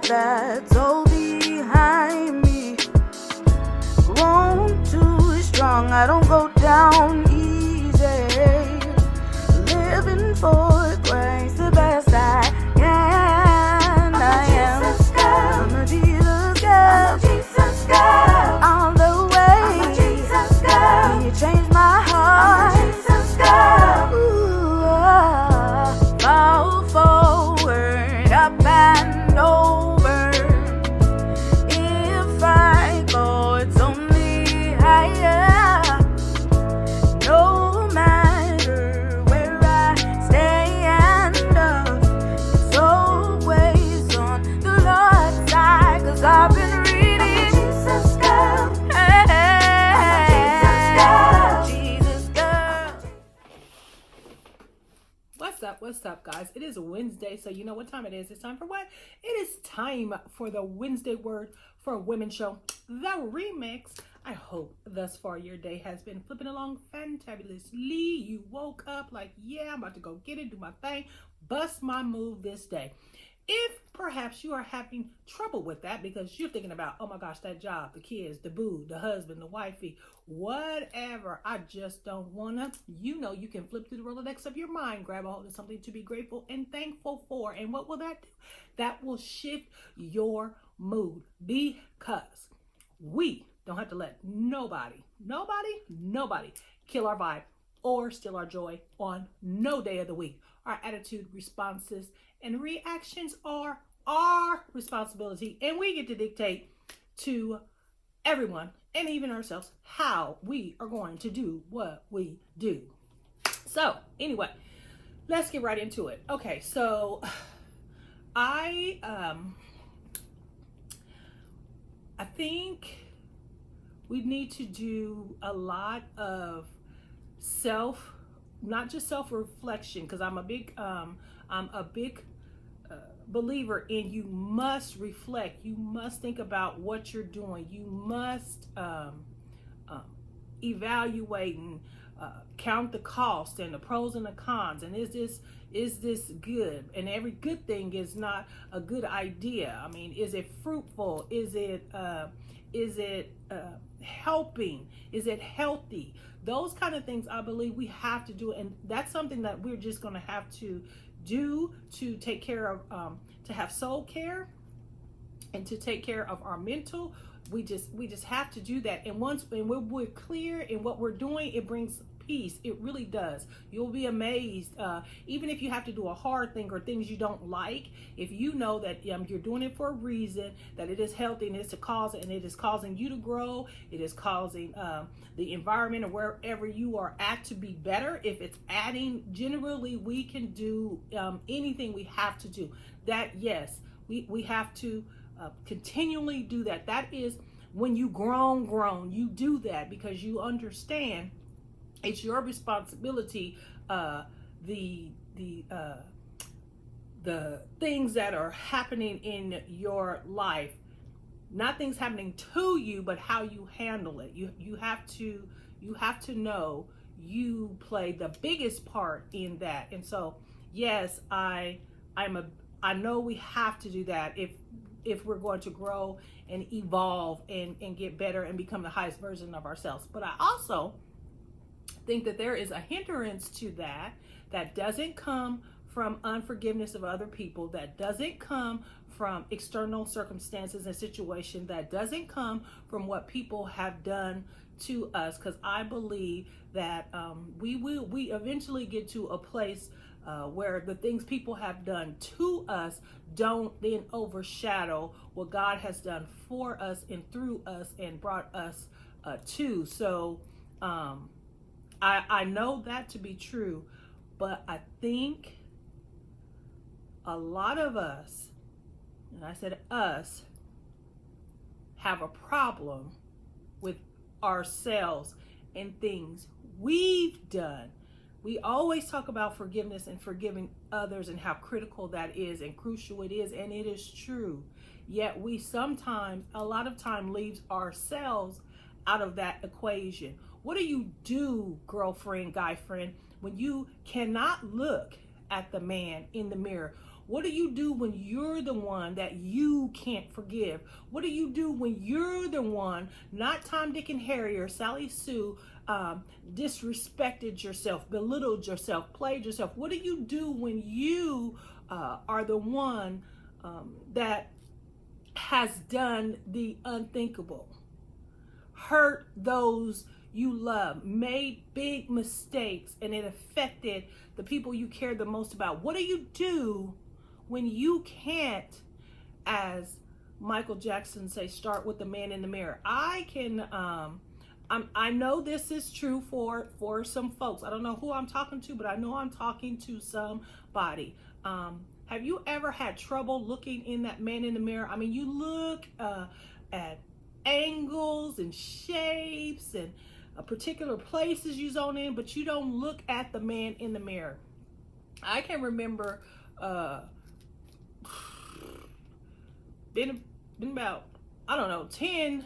that's all behind me. Grown too strong, I don't go down easy. Living for Christ, the best I can. I'm a Jesus girl. All the way. Can you change my heart? Ooh, fall forward, up and over. If I go, it's only higher. No matter where I stand up, it's always on the Lord's side. 'Cause I've been reading. Jesus girl. Jesus girl. What's up, guys? It is Wednesday, so you know what time it is. It's time for what? It is time for the Wednesday Word for a Women show, the REmiX. I hope thus far your day has been flipping along fantabulously. You woke up like, yeah, I'm about to go get it, do my thing, bust my move this day. If perhaps you are having trouble with that because you're thinking about, oh my gosh, that job, the kids, the boo, the husband, the wifey, whatever, I just don't wanna, you know, you can flip through the Rolodex of your mind, grab a hold of something to be grateful and thankful for. And what will that do? That will shift your mood, because we don't have to let nobody kill our vibe or steal our joy on no day of the week. Our attitude, responses, and reactions are our responsibility, and we get to dictate to everyone and even ourselves how we are going to do what we do. So anyway, let's get right into it. Okay, so I think we need to do a lot of not just self-reflection, because I'm a big believer in you must reflect. You must think about what you're doing. You must evaluate and count the cost and the pros and the cons. And is this good? And every good thing is not a good idea. I mean, is it fruitful? Is it helping? Is it healthy? Those kind of things I believe we have to do, and that's something that we're just going to have to do to take care of, to have soul care and to take care of our mental. We just have to do that. And when we're clear in what we're doing, it brings peace. It really does. You'll be amazed. Even if you have to do a hard thing or things you don't like, if you know that you're doing it for a reason, that it is healthy and it's a cause, and it is causing you to grow, it is causing the environment or wherever you are at to be better. If it's adding, generally we can do anything we have to do. That, yes, we have to continually do that. That is when you grown, you do that because you understand it's your responsibility. The things that are happening in your life, not things happening to you, but how you handle it. You have to know you play the biggest part in that. And so, yes, I know we have to do that if we're going to grow and evolve and get better and become the highest version of ourselves. But I also think that there is a hindrance to that doesn't come from unforgiveness of other people, that doesn't come from external circumstances and situations, that doesn't come from what people have done to us. Because I believe that we eventually get to a place where the things people have done to us don't then overshadow what God has done for us and through us and brought us to. So I know that to be true, but I think a lot of us, and I said us, have a problem with ourselves and things we've done. We always talk about forgiveness and forgiving others and how critical that is and crucial it is, and it is true. Yet we sometimes, a lot of time, leaves ourselves out of that equation. What do you do, girlfriend, guy friend, when you cannot look at the man in the mirror? What do you do when you're the one that you can't forgive? What do you do when you're the one, not Tom, Dick, and Harry or Sally Sue, disrespected yourself, belittled yourself, played yourself? What do you do when you are the one that has done the unthinkable, hurt those you love, made big mistakes, and it affected the people you care the most about? What do you do when you can't, as Michael Jackson say, start with the man in the mirror? I know this is true for some folks. I don't know who I'm talking to, but I know I'm talking to somebody. Have you ever had trouble looking in that man in the mirror? I mean, you look at angles and shapes and particular places you zone in, but you don't look at the man in the mirror. I can remember been about, I don't know, 10,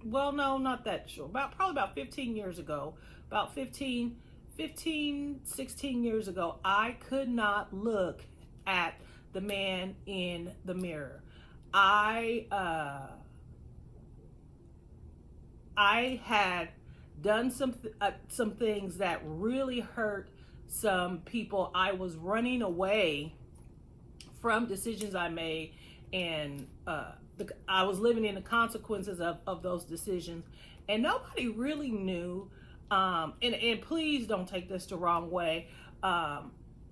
well, no, not that sure, probably about 15 years ago, about 15, 16 years ago, I could not look at the man in the mirror. I had done some things that really hurt some people. I was running away from decisions I made, and I was living in the consequences of those decisions, and nobody really knew. And please don't take this the wrong way.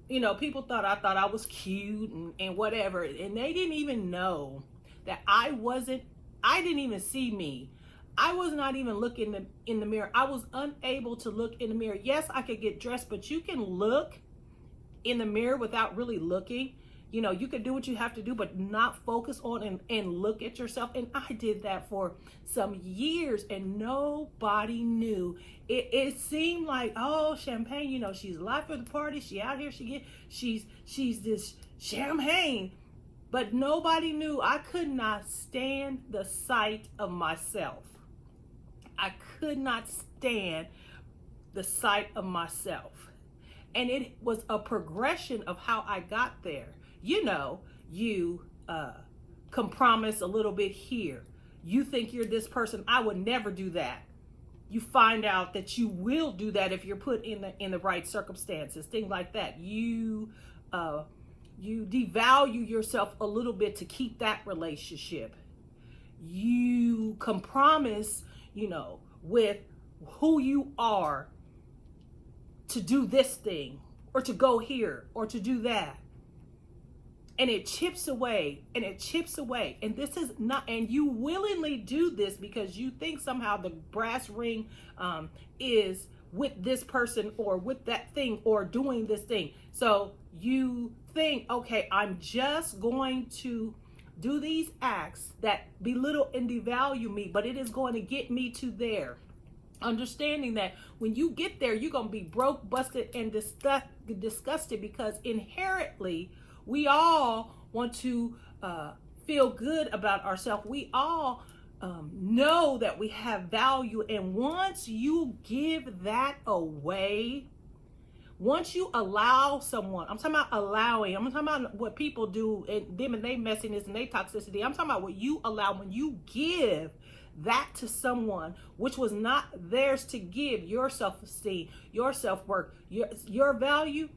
You know, people thought I was cute and whatever, and they didn't even know that I didn't even see me. I was not even looking in the mirror. I was unable to look in the mirror. Yes, I could get dressed, but you can look in the mirror without really looking. You know, you can do what you have to do, but not focus on and look at yourself. And I did that for some years, and nobody knew. It seemed like, oh, Champagne, you know, she's live for the party. She out here, she's this Champagne. But nobody knew. I could not stand the sight of myself. I could not stand the sight of myself. And it was a progression of how I got there. You know, you compromise a little bit here. You think you're this person. I would never do that. You find out that you will do that if you're put in the right circumstances, things like that. You devalue yourself a little bit to keep that relationship. You compromise, you know, with who you are to do this thing or to go here or to do that. And it chips away and it chips away. And this is not, and you willingly do this because you think somehow the brass ring is with this person or with that thing or doing this thing. So you think, okay, I'm just going to do these acts that belittle and devalue me, but it is going to get me to there. Understanding that when you get there, you're going to be broke, busted, and disgusted, because inherently we all want to feel good about ourselves. We all know that we have value. And once you give that away, once you allow someone, I'm talking about allowing, I'm talking about what people do and them and their messiness and their toxicity. I'm talking about what you allow when you give that to someone which was not theirs to give, your self-esteem, your self-worth, your value,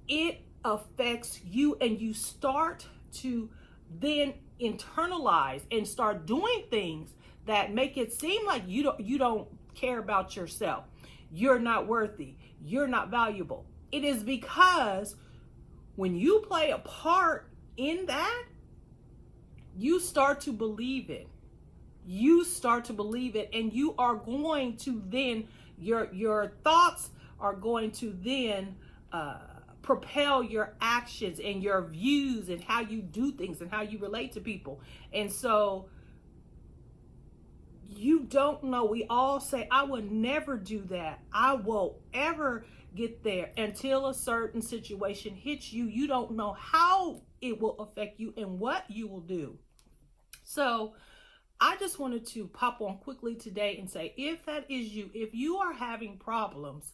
it affects you, and you start to then internalize and start doing things that make it seem like you don't care about yourself. You're not worthy. You're not valuable. It is because when you play a part in that, you start to believe it. You start to believe it, and you are going to then, your thoughts are going to then propel your actions and your views and how you do things and how you relate to people. And so you don't know. We all say, I will never do that. I won't ever get there, until a certain situation hits you. You don't know how it will affect you and what you will do. So I just wanted to pop on quickly today and say, if that is you, if you are having problems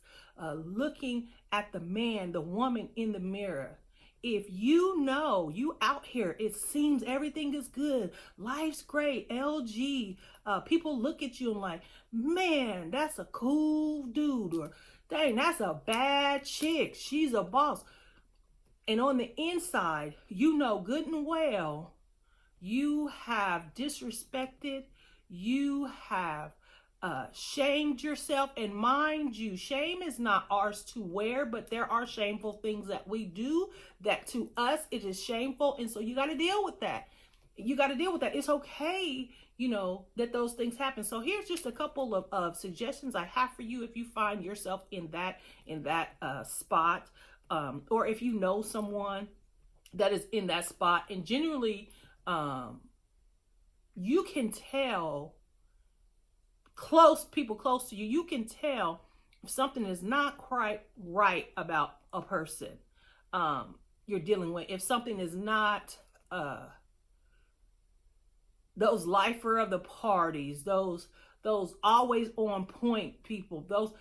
looking at the man, the woman in the mirror, if you know you out here, it seems everything is good, life's great, LG, people look at you and like, man, that's a cool dude, or dang, that's a bad chick, she's a boss. And on the inside, you know good and well, you have disrespected, you have shamed yourself. And mind you, shame is not ours to wear, but there are shameful things that we do that to us it is shameful. And so you got to deal with that. You got to deal with that. It's okay, you know, that those things happen. So here's just a couple of suggestions I have for you if you find yourself in that spot, or if you know someone that is in that spot. And generally, you can tell people close to you, you can tell if something is not quite right about a person you're dealing with. If something is not those lifer of the parties, those always on point people, those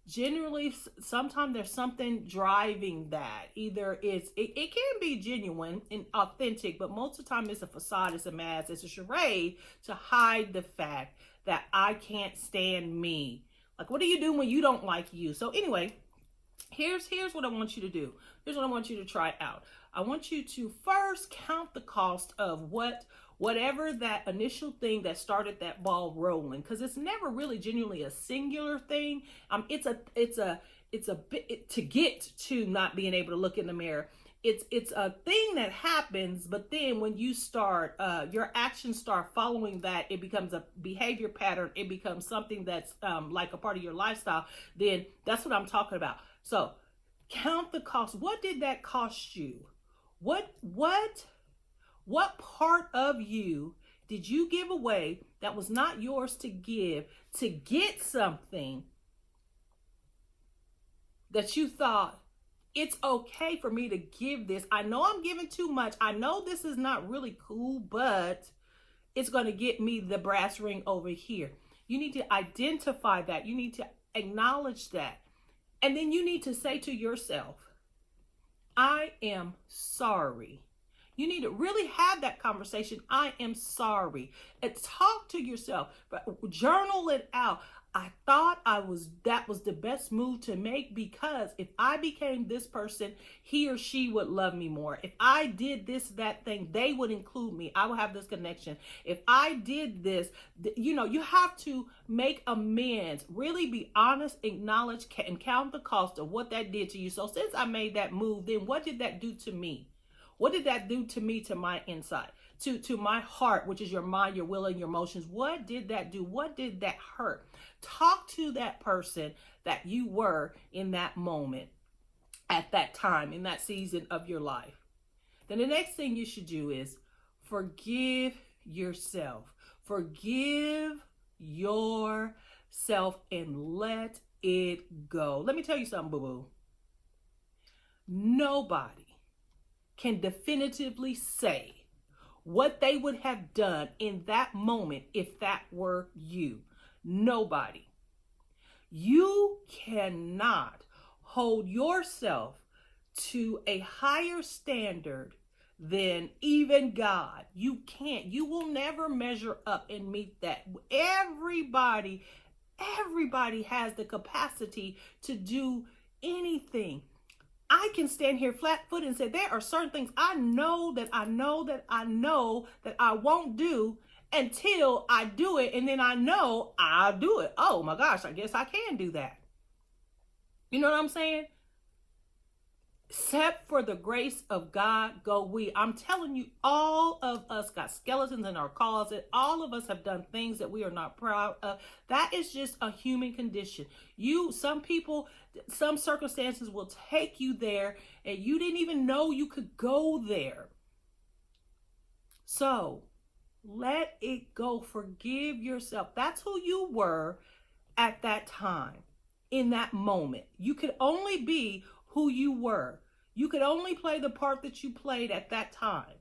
generally, sometimes there's something driving that. Either it can be genuine and authentic, but most of the time it's a facade, it's a mask, it's a charade to hide the fact that I can't stand me. Like, what do you do when you don't like you? So anyway, here's what I want you to do. Here's what I want you to try out. I want you to first count the cost of whatever that initial thing that started that ball rolling, because it's never really genuinely a singular thing. It's a bit to get to not being able to look in the mirror. It's a thing that happens, but then when you start, your actions start following that, it becomes a behavior pattern. It becomes something that's like a part of your lifestyle. Then that's what I'm talking about. So count the cost. What did that cost you? What part of you did you give away that was not yours to give to get something that you thought, it's okay for me to give this? I know I'm giving too much. I know this is not really cool, but it's going to get me the brass ring over here. You need to identify that. You need to acknowledge that. And then you need to say to yourself, I am sorry. You need to really have that conversation. I am sorry. And talk to yourself, but journal it out. I thought that was the best move to make, because if I became this person, he or she would love me more. If I did this, that thing, they would include me. I would have this connection. If I did this, you know, you have to make amends, really be honest, acknowledge, and count the cost of what that did to you. So since I made that move, then what did that do to me? What did that do to me, to my inside, to my heart, which is your mind, your will, and your emotions? What did that do? What did that hurt? Talk to that person that you were in that moment, at that time, in that season of your life. Then the next thing you should do is forgive yourself. Forgive yourself and let it go. Let me tell you something, boo-boo. Nobody can definitively say what they would have done in that moment if that were you. Nobody. You cannot hold yourself to a higher standard than even God. You can't. You will never measure up and meet that. Everybody has the capacity to do anything. I can stand here flat-footed and say there are certain things I know that I won't do until I do it, and then I know I'll do it. Oh my gosh, I guess I can do that. You know what I'm saying? Except for the grace of God go we. I'm telling you, all of us got skeletons in our closet. All of us have done things that we are not proud of. That is just a human condition. Some people, some circumstances will take you there, and you didn't even know you could go there. So let it go. Forgive yourself. That's who you were at that time, in that moment. You could only be who you were. You could only play the part that you played at that time.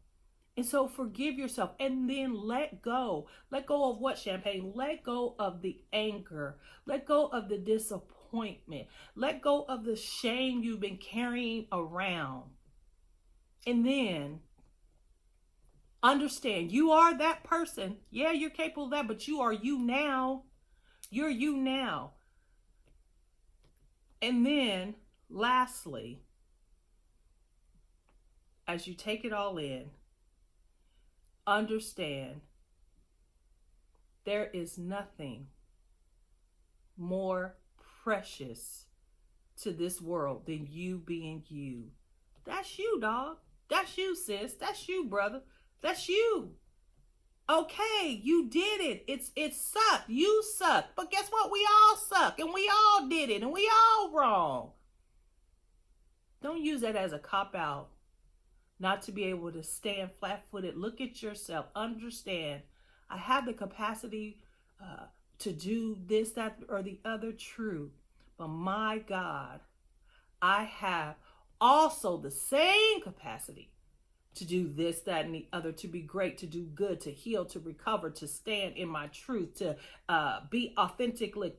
And so forgive yourself, and then let go. Let go of what, Champagne? Let go of the anger. Let go of the disappointment. Let go of the shame you've been carrying around. And then understand you are that person. Yeah, you're capable of that, but you are you now. You're you now. And then lastly, as you take it all in, understand there is nothing more precious to this world than you being you. That's you, dog. That's you, sis. That's you, brother. That's you. Okay, you did it. It sucked. You suck. But guess what? We all suck, and we all did it, and we all wrong. Don't use that as a cop-out not to be able to stand flat-footed. Look at yourself. Understand, I have the capacity to do this, that, or the other. True. But my God, I have also the same capacity to do this, that, and the other, to be great, to do good, to heal, to recover, to stand in my truth, to be authentically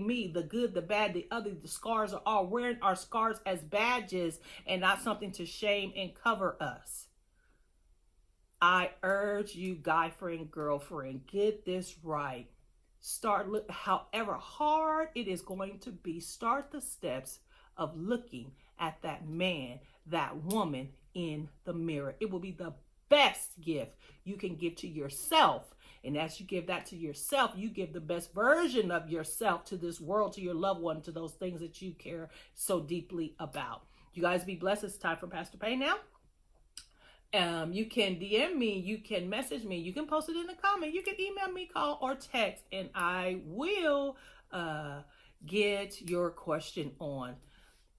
me, the good, the bad, the ugly, the scars are all wearing our scars as badges and not something to shame and cover us. I urge you, guy friend, girlfriend, get this right. Start, however hard it is going to be, start the steps of looking at that man, that woman in the mirror. It will be the best gift you can give to yourself. And as you give that to yourself, you give the best version of yourself to this world, to your loved one, to those things that you care so deeply about. You guys be blessed. It's time for Pastor Pay now. You can DM me, you can message me, you can post it in the comment, you can email me, call, or text, and I will get your question on.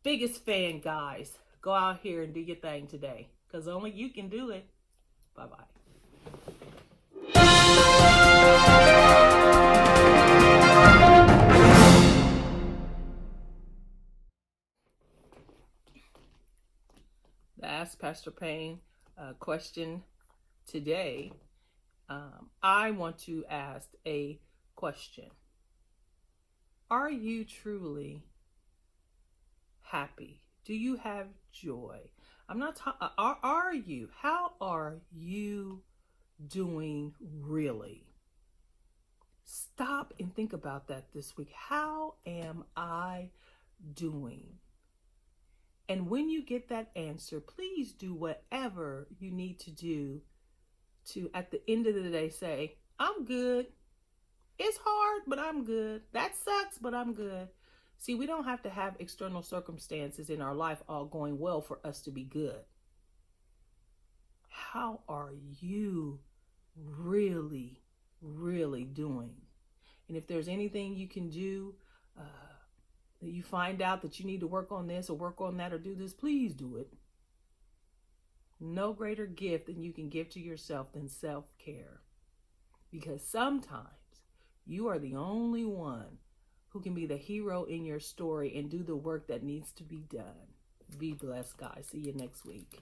Biggest fan, guys. Go out here and do your thing today, because only you can do it. Bye-bye. The Ask Pastor Payne question today. I want to ask a question. Are you truly happy? Do you have joy? I'm not talking, are you? How are you doing really? Stop and think about that this week. How am I doing? And when you get that answer, please do whatever you need to do to, at the end of the day, say, I'm good. It's hard, but I'm good. That sucks, but I'm good. See, we don't have to have external circumstances in our life all going well for us to be good. How are you really, really doing? And if there's anything you can do, that you find out that you need to work on this or work on that or do this, please do it. No greater gift than you can give to yourself than self-care. Because sometimes you are the only one who can be the hero in your story and do the work that needs to be done. Be blessed, guys. See you next week.